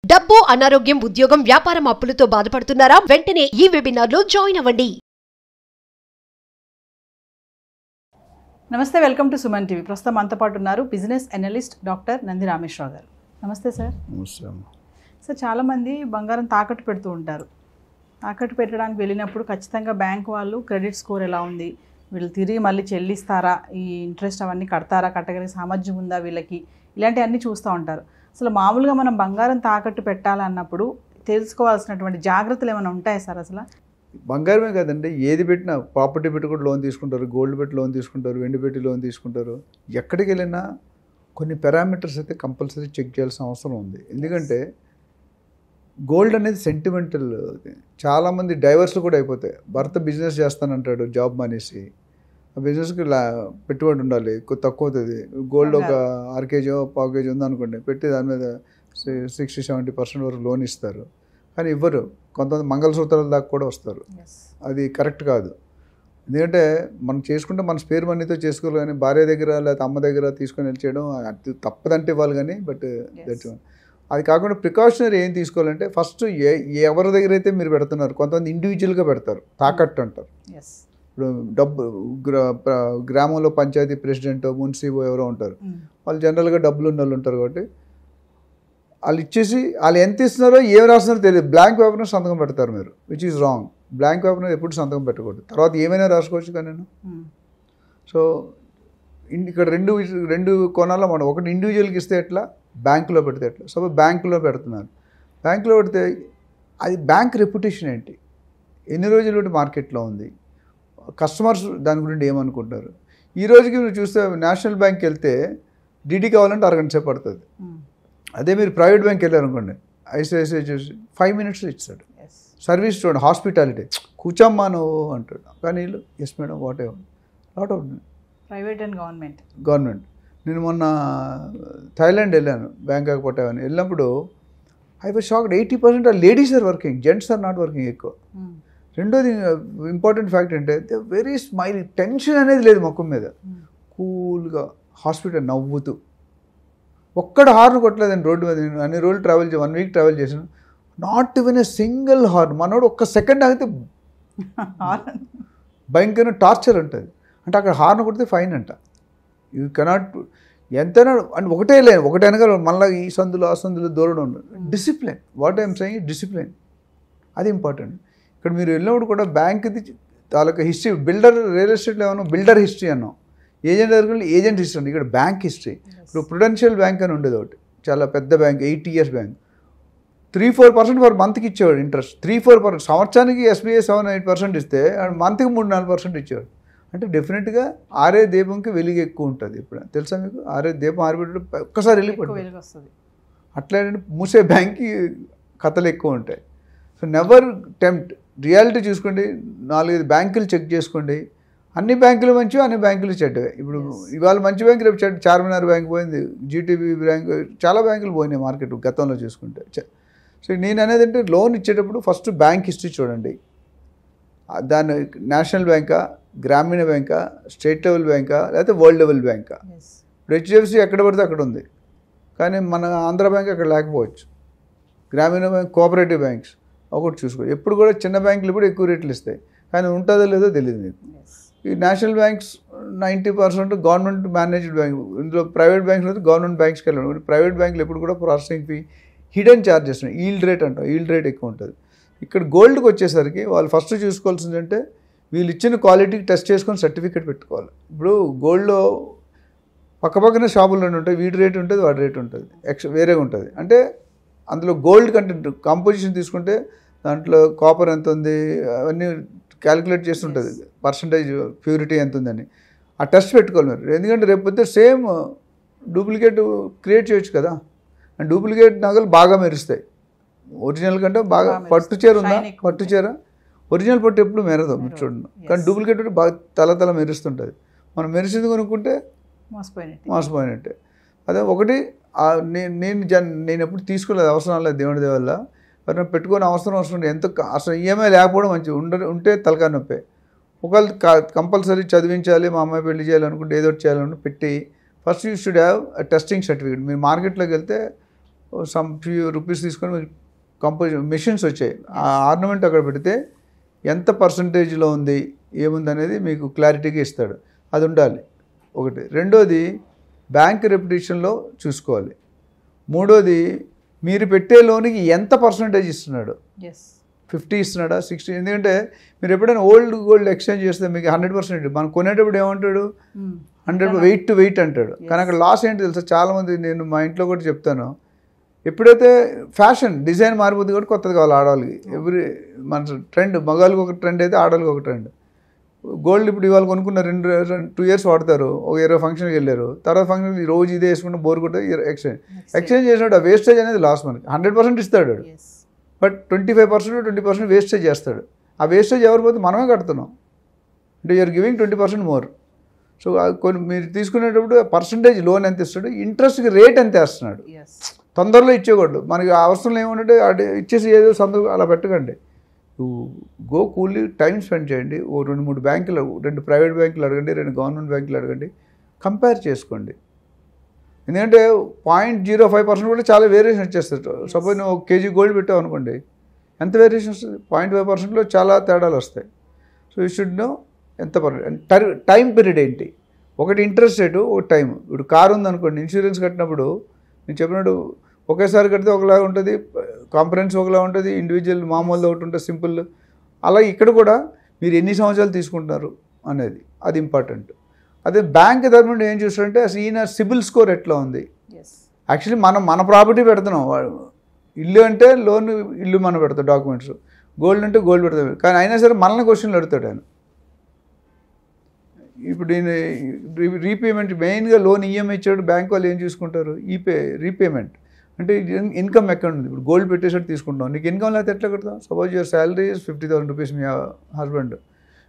డబ్బు, అనారోగ్యం, ఉద్యోగం, వ్యాపారం అప్పులతో బాధపడుతున్నారా? వెంటనే ఈ వెబినార్లో జాయిన్ అవ్వండి. నమస్తే, వెల్కమ్ టు సుమన్ టీవీ. ప్రస్తుతం మనతో పాటు ఉన్నారు business analyst doctor Nandi Rameshwar Rao గారు. నమస్తే సార్. సార్, చాలామంది బంగారం తాకట్టు పెడుతూ ఉంటారు. తాకట్టు పెట్టడానికి వెళ్ళినప్పుడు ఖచ్చితంగా బ్యాంక్ వాళ్ళు క్రెడిట్ స్కోర్ ఎలా ఉంది, వీళ్ళు తిరిగి మళ్ళీ చెల్లిస్తారా, ఈ ఇంట్రెస్ట్ అవన్నీ కడతారా, కట్టగలిగే సామర్థ్యం ఉందా వీళ్ళకి, ఇలాంటివన్నీ చూస్తూ ఉంటారు. అసలు మామూలుగా మనం బంగారం తాకట్టు పెట్టాలన్నప్పుడు తెలుసుకోవాల్సినటువంటి జాగ్రత్తలు ఏమైనా ఉంటాయా సార్? అసలు బంగారమే కాదండి, ఏది పెట్టినా ప్రాపర్టీ పెట్టి కూడా లోన్ తీసుకుంటారు, గోల్డ్ పెట్టి లోన్ తీసుకుంటారు, వెండి పెట్టి లోన్ తీసుకుంటారు. ఎక్కడికి వెళ్ళినా కొన్ని పారామీటర్స్ అయితే కంపల్సరీ చెక్ చేయాల్సిన అవసరం ఉంది. ఎందుకంటే గోల్డ్ అనేది సెంటిమెంటల్. చాలామంది డైవర్స్లు కూడా అయిపోతాయి. భర్త బిజినెస్ చేస్తానంటాడు, జాబ్ మానేసి ఆ బిజినెస్కి పెట్టుబడి ఉండాలి, తక్కువ అవుతుంది. గోల్డ్ ఒక 6 కేజీ 1/4 కేజీ ఉందనుకోండి, పెట్టి దాని మీద 60-70% వరకు లోన్ ఇస్తారు. కానీ ఇవ్వరు. కొంతమంది మంగళసూత్రాల దాకా కూడా వస్తారు. అది కరెక్ట్ కాదు. ఎందుకంటే మనం చేసుకుంటే మన స్పేర్ మనీతో చేసుకోవాలి, కానీ భార్య దగ్గర లేకపోతే అమ్మ దగ్గర తీసుకొని వెళ్ళి చేయడం అది తప్పదంటే ఇవ్వాలి. కానీ బట్ దట్స్ అది కాకుండా ప్రికాషనరీ ఏం తీసుకోవాలంటే ఫస్ట్ ఎవరి దగ్గర అయితే మీరు పెడుతున్నారు, కొంతమంది ఇండివిజువల్గా పెడతారు, తాకట్టు అంటారు. ఇప్పుడు డబ్బు గ్రామంలో పంచాయతీ ప్రెసిడెంట్, మున్సిపో ఎవరో ఉంటారు, వాళ్ళు జనరల్గా డబ్బులు ఉన్న వాళ్ళు ఉంటారు. కాబట్టి వాళ్ళు ఇచ్చేసి వాళ్ళు ఎంత ఇస్తున్నారో ఏం రాస్తున్నారో తెలియదు, బ్లాంక్ పేపర్ని సంతకం పెడతారు మీరు, విచ్ ఈజ్ రాంగ్. బ్లాంక్ పేపర్ని ఎప్పుడు సంతకం పెట్టకూడదు. తర్వాత ఏమైనా రాసుకోవచ్చు. కానీ నేను సో ఇక్కడ రెండు కోణాల్లో మనం, ఒకటి ఇండివిజువల్కి ఇస్తే ఎట్లా, బ్యాంకులో పెడితే ఎట్లా. సపోజ్ బ్యాంకులో పెడుతున్నారు, బ్యాంకులో పెడితే అది బ్యాంక్ రెప్యుటేషన్ ఏంటి, ఎన్ని రోజులు మార్కెట్లో ఉంది, కస్టమర్స్ దాని గురించి ఏమనుకుంటారు. ఈ రోజుకి మీరు చూస్తే నేషనల్ బ్యాంక్కి వెళ్తే డీడీ కావాలంటే 6 గంటల సేపు పడుతుంది. అదే మీరు ప్రైవేట్ బ్యాంక్కి వెళ్ళారనుకోండి, ఐసిఐసిఐ చూసి 5 minutes ఇస్తాడు. సర్వీస్ చూడండి, హాస్పిటాలిటీ, కూర్చోమ్మా నువ్వు అంటాడు. కానీ వీళ్ళు yes madam whatever lot of private and government. నేను మొన్న థాయిలాండ్ వెళ్ళాను, బ్యాంకాక్ పట్టావని. వెళ్ళినప్పుడు I was shocked, 80% ladies are working, gents are not working ఎక్కువ. రెండోది ఇంపార్టెంట్ ఫ్యాక్ట్ అంటే వెరీ స్మైల్, టెన్షన్ అనేది లేదు ముఖం మీద, కూల్గా హాస్పిటల్ నవ్వుతూ. ఒక్కడ హార్న్ కొట్టలేదండి రోడ్డు మీద. నేను అన్ని రోజులు ట్రావెల్ 1 week ట్రావెల్ చేశాను, not even a single horn. మనోడు ఒక్క సెకండ్ ఆగితే భయంకరమైన టార్చర్ ఉంటుంది. అంటే అక్కడ హార్న్ కొడితే ఫైన్ అంట. యూ కెనాట్ ఎంతైనా అంటే ఒకటే లేదు, ఒకటే అనగా మళ్ళీ ఈ సందులు ఆ సందులు దూరం ఉండదు. Discipline, what I'm saying, discipline అది ఇంపార్టెంట్. ఇక్కడ మీరు వెళ్ళినప్పుడు కూడా బ్యాంక్ది తాలూకా హిస్టరీ, బిల్డర్ రియల్ ఎస్టేట్లో ఏమన్నా బిల్డర్ హిస్టరీ అన్నాం, ఏజెంట్ దగ్గర ఏజెంట్ హిస్టరీ ఉంది. ఇక్కడ బ్యాంక్ హిస్టరీ. ఇప్పుడు ప్రుడెన్షియల్ బ్యాంక్ అని ఉండేది ఒకటి, చాలా పెద్ద బ్యాంక్, 8 years బ్యాంక్. 3-4% పర్ మంత్కి ఇచ్చేవాడు ఇంట్రెస్ట్. 3-4%. సంవత్సరానికి SBI 7-8% ఇస్తే మంత్కి 3-4% ఇచ్చేవాడు. అంటే డెఫినెట్గా ఆరే దీపంకి వెలుగు ఎక్కువ ఉంటుంది. ఇప్పుడు తెలుసా మీకు, ఆరే దీపం ఆరిపెట్టు ఒక్కసారి వెళ్ళిపోతుంది. అట్లా మూసే బ్యాంక్కి కథలు ఎక్కువ ఉంటాయి. So never tempt. రియాలిటీ చూసుకోండి, 4-5 బ్యాంకులు చెక్ చేసుకోండి. అన్ని బ్యాంకులు మంచివి, అన్ని బ్యాంకులు చెడ్డవే. ఇప్పుడు ఇవాళ మంచి బ్యాంకు, రేపు చెడ్డ. చార్మినార్ బ్యాంక్ పోయింది, జీటీబీ బ్యాంక్, చాలా బ్యాంకులు పోయినాయి మార్కెట్ గతంలో చూసుకుంటే. సో నేను అనేది అంటే లోన్ ఇచ్చేటప్పుడు ఫస్ట్ బ్యాంక్ హిస్టరీ చూడండి. దాన్ని నేషనల్ బ్యాంకా, గ్రామీణ బ్యాంకా, స్టేట్ లెవెల్ బ్యాంకా, లేకపోతే వరల్డ్ లెవెల్ బ్యాంకా. ఇప్పుడు HDFC ఎక్కడ పడితే అక్కడ ఉంది, కానీ మన ఆంధ్ర బ్యాంక్ అక్కడ లేకపోవచ్చు. గ్రామీణ బ్యాంక్, కోఆపరేటివ్ బ్యాంక్స్ ఒకటి చూసుకో. ఎప్పుడు కూడా చిన్న బ్యాంకులు కూడా ఎక్కువ రేట్లు ఇస్తాయి, కానీ ఉంటుందో లేదో తెలియదు మీకు. ఈ national banks 90% government managed bank. ఇందులో ప్రైవేట్ బ్యాంక్స్ అయితే గవర్నమెంట్ బ్యాంక్స్కి వెళ్ళండి. ప్రైవేట్ బ్యాంకులు ఎప్పుడు కూడా processing fee, hidden charges, yield rate అంటాం, ఈల్డ్ రేట్ ఎక్కువ ఉంటుంది. ఇక్కడ గోల్డ్కి వచ్చేసరికి వాళ్ళు ఫస్ట్ చూసుకోవాల్సింది అంటే వీళ్ళు ఇచ్చిన క్వాలిటీకి టెస్ట్ చేసుకొని సర్టిఫికేట్ పెట్టుకోవాలి. ఇప్పుడు గోల్డ్లో పక్కపక్కనే షాపులు ఉంటాయి, వీడి రేట్ ఉంటుంది, వాడి రేట్ ఉంటుంది, వేరేగా ఉంటుంది. అంటే అందులో గోల్డ్ కంటెంట్ కాంపోజిషన్ తీసుకుంటే దాంట్లో కాపర్ ఎంత ఉంది అవన్నీ క్యాలిక్యులేట్ చేస్తుంటుంది, పర్సంటేజ్ ప్యూరిటీ ఎంత ఉందని. ఆ టెస్ట్ పెట్టుకోవాలి మీరు. ఎందుకంటే రేపు పొద్దున సేమ్ డూప్లికేట్ క్రియేట్ చేయొచ్చు కదా. అండ్ డూప్లికేట్ నగలు బాగా మెరుస్తాయి, ఒరిజినల్ కంటే బాగా. పట్టు చీర ఉందా, పట్టు చీర ఒరిజినల్ పట్టు ఎప్పుడు మెరదు మీరు చూడండి, కానీ డూప్లికేట్ బాగా తల మెరుస్తుంటుంది. మనం మెరిసింది కొనుక్కుంటే మోసపోయినట్టే. అదే ఒకటి నేను ఎప్పుడు తీసుకోలేదు, అవసరం లేదు దేవుడి వల్ల. ఎవరైనా పెట్టుకొని అవసరం ఎంత అసలు ఈఎంఐ లేకపోవడం మంచిది, ఉంటే తలకాయ నొప్పే. ఒకవేళ కంపల్సరీ చదివించాలి, మా అమ్మాయి పెళ్లి చేయాలనుకుంటే ఏదో చేయాలనుకుంటే పెట్టి first you should have testing certificate. మీరు మార్కెట్లోకి వెళ్తే సమ్ ఫ్యూ రూపీస్ తీసుకొని మీకు మెషిన్స్ వచ్చాయి. ఆ ఆర్నమెంట్ అక్కడ పెడితే ఎంత పర్సంటేజ్లో ఉంది ఏముంది అనేది మీకు క్లారిటీగా ఇస్తాడు. అది ఉండాలి ఒకటి. రెండోది బ్యాంక్ రెప్యుటేషన్లో చూసుకోవాలి. మూడోది మీరు పెట్టే లోన్కి ఎంత పర్సంటేజ్ ఇస్తున్నాడు, 50 ఇస్తున్నాడా 60? ఎందుకంటే మీరు ఎప్పుడైనా ఓల్డ్ గోల్డ్ ఎక్స్చేంజ్ చేస్తే మీకు 100%. మనం కొనేటప్పుడు ఏమంటాడు 100 వెయిట్ టు వెయిట్ అంటాడు. కానీ అక్కడ లాస్ ఏంటి తెలుసా? చాలామంది, నేను మా ఇంట్లో కూడా చెప్తాను, ఎప్పుడైతే ఫ్యాషన్ డిజైన్ మారిపోతుంది కాబట్టి కొత్తది కావాలి ఆడవాళ్ళకి. మన ట్రెండ్, మగాళ్ళకి ఒక ట్రెండ్ అయితే ఆడవాళ్ళకి ఒక ట్రెండ్. గోల్డ్ ఇప్పుడు ఇవాళ కొనుక్కున్న 2 years వాడతారు, ఒక 20 ఫంక్షన్కి వెళ్ళారు, తర్వాత ఫంక్షన్ రోజు ఇదే వేసుకుంటే బోర్ కొట్టే ఎక్స్చేంజ్ చేసినప్పుడు ఆ వేస్టేజ్ అనేది లాస్. మనకి 100% ఇస్తాడు, బట్ 25% 20% వేస్టేజ్ చేస్తాడు. ఆ వేస్టేజ్ ఎవరు పోతే మనమే కడుతున్నాం. అంటే యూఆర్ గివింగ్ 20% మోర్. సో కొన్ని మీరు తీసుకునేటప్పుడు పర్సంటేజ్ లోన్ ఎంత ఇస్తాడు, ఇంట్రెస్ట్కి రేట్ ఎంత వేస్తున్నాడు. తొందరలో ఇచ్చేకూడదు. మనకి అవసరం ఏమంటే ఇచ్చేసి ఏదో సంతకం అలా పెట్టకండి. గో కూలీ టైం స్పెండ్ చేయండి. ఓ 2-3 బ్యాంకులు, 2 ప్రైవేట్ బ్యాంకులు అడగండి, 2 గవర్నమెంట్ బ్యాంకులు అడగండి, కంపేర్ చేసుకోండి. ఎందుకంటే 0.05% కూడా చాలా వేరియేషన్ వచ్చేస్తుంది. సపోజ్ నువ్వు 1 kg గోల్డ్ పెట్టావు అనుకోండి, ఎంత వేరియేషన్ వస్తుంది? 0.5%లో చాలా తేడాలు వస్తాయి. సో యూ షుడ్ నో ఎంత టైం పీరియడ్ ఏంటి. ఒకటి ఇంట్రెస్ట్ రేటు, ఒక టైం. ఇప్పుడు కారు ఉందనుకోండి, ఇన్సూరెన్స్ కట్టినప్పుడు నేను చెప్పినట్టు ఒకేసారి కడితే ఒకలాగా ఉంటుంది, కాంపరెన్స్ ఒకలా ఉంటుంది, ఇండివిజువల్ మామూలు ఒకటి ఉంటుంది, సింపుల్. అలా ఇక్కడ కూడా మీరు ఎన్ని సంవత్సరాలు తీసుకుంటున్నారు అనేది అది ఇంపార్టెంట్. అదే బ్యాంక్ తరఫున ఏం చూస్తారంటే అసలు ఈయన సిబిల్ స్కోర్ ఎట్లా ఉంది. యాక్చువల్లీ మన ప్రాపర్టీ పెడుతున్నాం. ఇల్లు అంటే లోన్, ఇల్లు మనం పెడతాం డాక్యుమెంట్స్, గోల్డ్ అంటే గోల్డ్ పెడతాం. కానీ అయినా సరే మనల్ని క్వశ్చన్లు అడుగుతాడు ఆయన. ఇప్పుడు ఈయన రీపేమెంట్, మెయిన్గా లోన్ ఈఎంఐ ఇచ్చాడు, బ్యాంక్ వాళ్ళు ఏం చూసుకుంటారు, రీపేమెంట్ అంటే ఇన్కమ్ ఎక్కడ ఉంది. ఇప్పుడు గోల్డ్ పెట్టేసరికి తీసుకుంటాం, నీకు ఇన్కమ్ లేకపోతే ఎట్లా కడతాం? సపోజ్ యువర్ శాలరీ 50,000 రూపీస్, మీ హస్బెండ్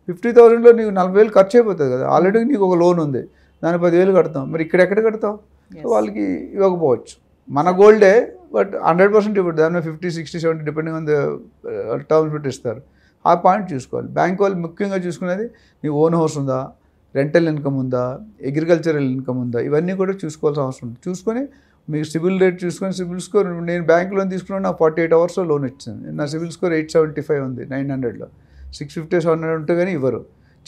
50,000లో నీకు 40,000 ఖర్చు అయిపోతుంది కదా. ఆల్రెడీ నీకు ఒక లోన్ ఉంది, దానికి 10,000 కడతాం. మరి ఇక్కడ ఎక్కడ కడతావు? సో వాళ్ళకి ఇవ్వకపోవచ్చు. మన గోల్డే, బట్ 100% ఇవ్వడు, దాని 50, 60, 70 డిపెండింగ్ ఆన్ ద టర్మ్స్ పెట్టి ఇస్తారు. ఆ పాయింట్ చూసుకోవాలి. బ్యాంక్ వాళ్ళు ముఖ్యంగా చూసుకునేది నీ ఓన్ హౌస్ ఉందా, రెంటల్ ఇన్కమ్ ఉందా, అగ్రికల్చరల్ ఇన్కమ్ ఉందా, ఇవన్నీ కూడా చూసుకోవాల్సిన అవసరం ఉంది. చూసుకొని మీకు సిబిల్ రేట్ చూసుకొని, సిబిల్ స్కోర్, నేను బ్యాంక్ లోన్ తీసుకున్నాను, నాకు 48 అవర్స్లో లోన్ ఇచ్చింది. నా సిబిల్ స్కోర్ 875 ఉంది, 900లో 650, 700 ఉంటే కానీ ఇవ్వరు.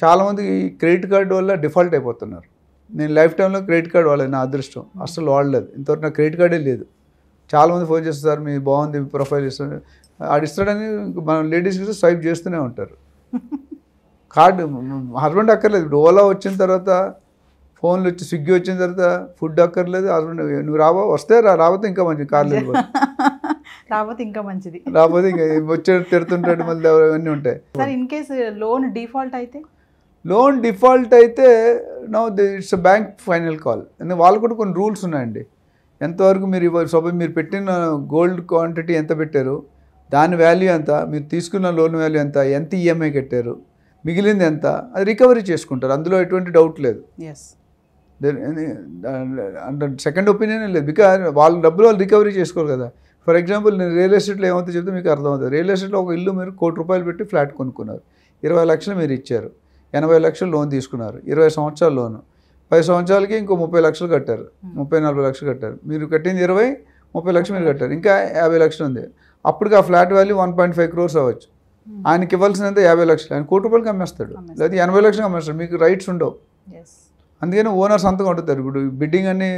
చాలామంది క్రెడిట్ కార్డు వల్ల డిఫాల్ట్ అయిపోతున్నారు. నేను లైఫ్ టైంలో క్రెడిట్ కార్డు వాడలేదు, నా అదృష్టం. అసలు వాడలేదు ఇంతవరకు, నాకు క్రెడిట్ కార్డే లేదు. చాలామంది ఫోన్ చేస్తారు, మీ బాగుంది, మీ ప్రొఫైల్ ఇస్తారు, ఆడిస్తాడని మనం లేడీస్ స్వైప్ చేస్తూనే ఉంటారు. కార్డు హస్బెండ్ అక్కర్లేదు. ఇప్పుడు ఓలా వచ్చిన తర్వాత, ఫోన్లు వచ్చి, స్విగ్గీ వచ్చిన తర్వాత ఫుడ్ అక్కర్లేదు. హస్బెండ్ నువ్వు వస్తే రాకపోతే ఇంకా మంచిది, కార్లు రాకపోతే ఇంకా మంచిది, రాకపోతే ఇంకా వచ్చే తిడుతుంటాడు, మళ్ళీ అవన్నీ ఉంటాయి. Sir in case loan default అయితే no it's bank final call. ఎందుకంటే వాళ్ళు కూడా కొన్ని రూల్స్ ఉన్నాయండి. ఎంతవరకు మీరు సపోజ్ మీరు పెట్టిన గోల్డ్ క్వాంటిటీ ఎంత పెట్టారు, దాని వాల్యూ ఎంత, మీరు తీసుకున్న లోన్ వాల్యూ ఎంత ఈఎంఐ కట్టారు, మిగిలింది ఎంత, అది రికవరీ చేసుకుంటారు. అందులో ఎటువంటి డౌట్ లేదు. అంటే సెకండ్ ఒపీనియన్ లేదు. బికాజ్ వాళ్ళ డబ్బులు వాళ్ళు రికవరీ చేసుకోరు కదా. ఫర్ ఎగ్జాంపుల్ నేను రియల్ ఎస్టేట్లో ఏమవుతుందో చెప్తే మీకు అర్థమవుతుంది. రియల్ ఎస్టేట్లో ఒక ఇల్లు మీరు ₹1,00,00,000 పెట్టి ఫ్లాట్ కొనుక్కున్నారు, 20 లక్షలు మీరు ఇచ్చారు, 80 లక్షలు లోన్ తీసుకున్నారు, 20 సంవత్సరాల లోను, 10 సంవత్సరాలకి ఇంకో 30 లక్షలు కట్టారు, 30-40 లక్షలు కట్టారు. మీరు కట్టింది 20, 30 లక్షలు మీరు కట్టారు, ఇంకా 50 లక్షలు ఉంది. అప్పటికి ఆ ఫ్లాట్ వాల్యూ 1.5 crores అవ్వచ్చు. ఆయనకి ఇవ్వాల్సినంత 50 లక్షలు, ఆయన ₹1,00,00,000 అమ్మేస్తాడు, లేదా 80 లక్షలు అమ్మేస్తాడు. మీకు రైట్స్ ఉండవు. అందుకని ఓనర్ సంతకం అడుగుతారు. ఇప్పుడు బిడ్డింగ్ అని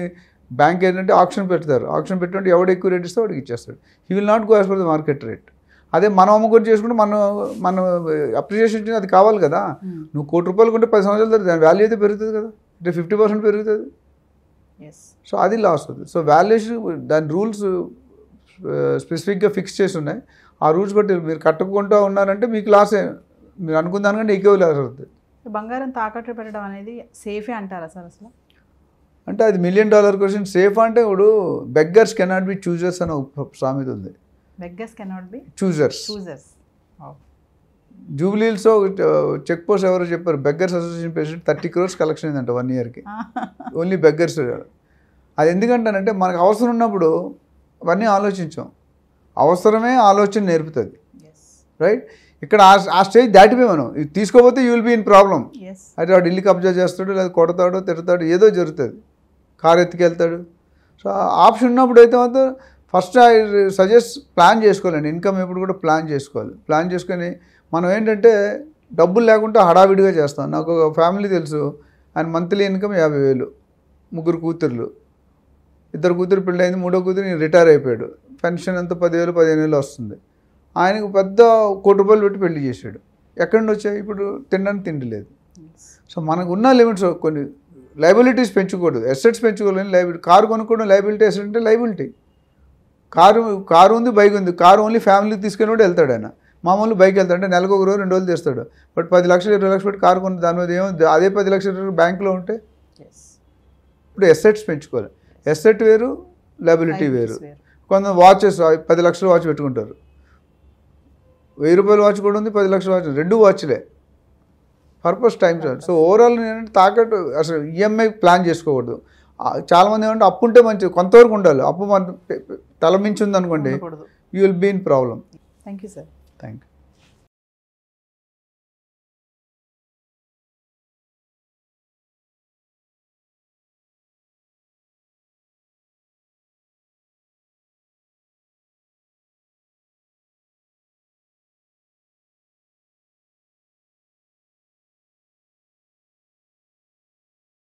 బ్యాంక్ ఏంటంటే ఆప్షన్ పెడతారు. ఆప్షన్ పెట్టినట్టు ఎవడు ఎక్కువ రేట్ ఇస్తే వాడికి ఇచ్చేస్తాడు. He will not go as per the market rate. అదే మనం అమ్ముకొని చేసుకుంటే మనం అప్రిషియేషన్ అది కావాలి కదా. నువ్వు ₹1,00,00,000 కొంటే 10 సంవత్సరాల తర్వాత దాని వాల్యూ అయితే పెరుగుతుంది కదా, అంటే 50% పెరుగుతుంది. సో అది లాస్ అవుతుంది. సో వాల్యుయేషన్ దాని రూల్స్ స్పెసిఫిక్గా ఫిక్స్ చేసి ఉన్నాయి. ఆ రూల్స్ బట్టి మీరు కట్టుకుంటూ ఉన్నారంటే మీకు లాసే, మీరు అనుకున్న దానికంటే ఎక్కువ లాస్ అవుతుంది. బంగారం తాకట్టు పెట్టడం అనేది సేఫే అంటారా సార్ అసలు? అంటే అది $1 million క్వశ్చన్. సేఫ్ అంటే ఇప్పుడు బెగ్గర్స్ కెనాట్ బి చూజర్స్ అని ఒక సామెత ఉంది. Beggars cannot be choosers. జూబ్లీహిల్స్లో చెక్ పోస్ట్ ఎవరో చెప్పారు, beggars association president 30 crores collection అయిందంట 1 yearకి, ఓన్లీ బెగ్గర్స్. అది ఎందుకంటానంటే మనకు అవసరం ఉన్నప్పుడు అవన్నీ ఆలోచించాం. అవసరమే ఆలోచన నేర్పుతుంది, రైట్? ఇక్కడ ఆ స్టేజ్ దాటిపోయి మనం తీసుకోపోతే you will be in problem. అయితే వాడు ఇల్లు కబ్జా చేస్తాడు, లేదా కొడతాడు, తిడతాడు, ఏదో జరుగుతుంది, కారు ఎత్తుకెళ్తాడు. సో ఆప్షన్ ఉన్నప్పుడు అయితే మాత్రం ఫస్ట్ ఐ సజెస్ట్ ప్లాన్ చేసుకోవాలండి. ఇన్కమ్ ఎప్పుడు కూడా ప్లాన్ చేసుకోవాలి. ప్లాన్ చేసుకొని మనం ఏంటంటే డబ్బులు లేకుంటే హడావిడిగా చేస్తాం. నాకు ఒక ఫ్యామిలీ తెలుసు, ఆయన మంత్లీ ఇన్కమ్ 50,000, 3 కూతుర్లు, 2 కూతురు పెళ్ళైంది, 3వ కూతురు రిటైర్ అయిపోయాడు. పెన్షన్ అంతా 10,000 15,000 వస్తుంది. ఆయనకు పెద్ద ₹1 కోటి పెట్టి పెళ్లి చేశాడు. ఎక్కడి నుండి వచ్చాయి? ఇప్పుడు తినడానికి తిండి లేదు. సో మనకు ఉన్న లిమిట్స్ కొన్ని లైబిలిటీస్ పెంచుకోవద్దు, అసెట్స్ పెంచుకోవాలని. లైబిలిటీ కారు కొనుక్కోవడం లైబిలిటీ, అసెట్ అంటే లైబిలిటీ. కారు ఉంది, బైక్ ఉంది. కారు ఓన్లీ ఫ్యామిలీకి తీసుకెళ్ళి కూడా వెళ్తాడు ఆయన. మామూలు బైక్ వెళ్తాడు అంటే నెలకు 1 రోజు 2 రోజులు తెస్తాడు. బట్ 10 లక్షలు 20 లక్షలు పెట్టి కారు కొన్న దాని మీద ఏమో అదే 10 లక్షలు బ్యాంకులో ఉంటే ఇప్పుడు అసెట్స్ పెంచుకోవాలి. అసెట్ వేరు, లైబిలిటీ వేరు. కొంత వాచెస్ 10 లక్షల వాచ్ పెట్టుకుంటారు. ₹1000 వాచ్ కూడా ఉంది, 10 లక్షల వాచ్, 2 వాచ్లే. Purpose time sir. So overall ఏంటంటే తాకట్టు అసలు ఈఎంఐ ప్లాన్ చేసుకోకూడదు. చాలామంది ఏమంటే అప్పు ఉంటే మంచిది, కొంతవరకు ఉండాలి. అప్పు మన తల మించి ఉందనుకోండి, you will be in problem. Thank you sir. Thank you.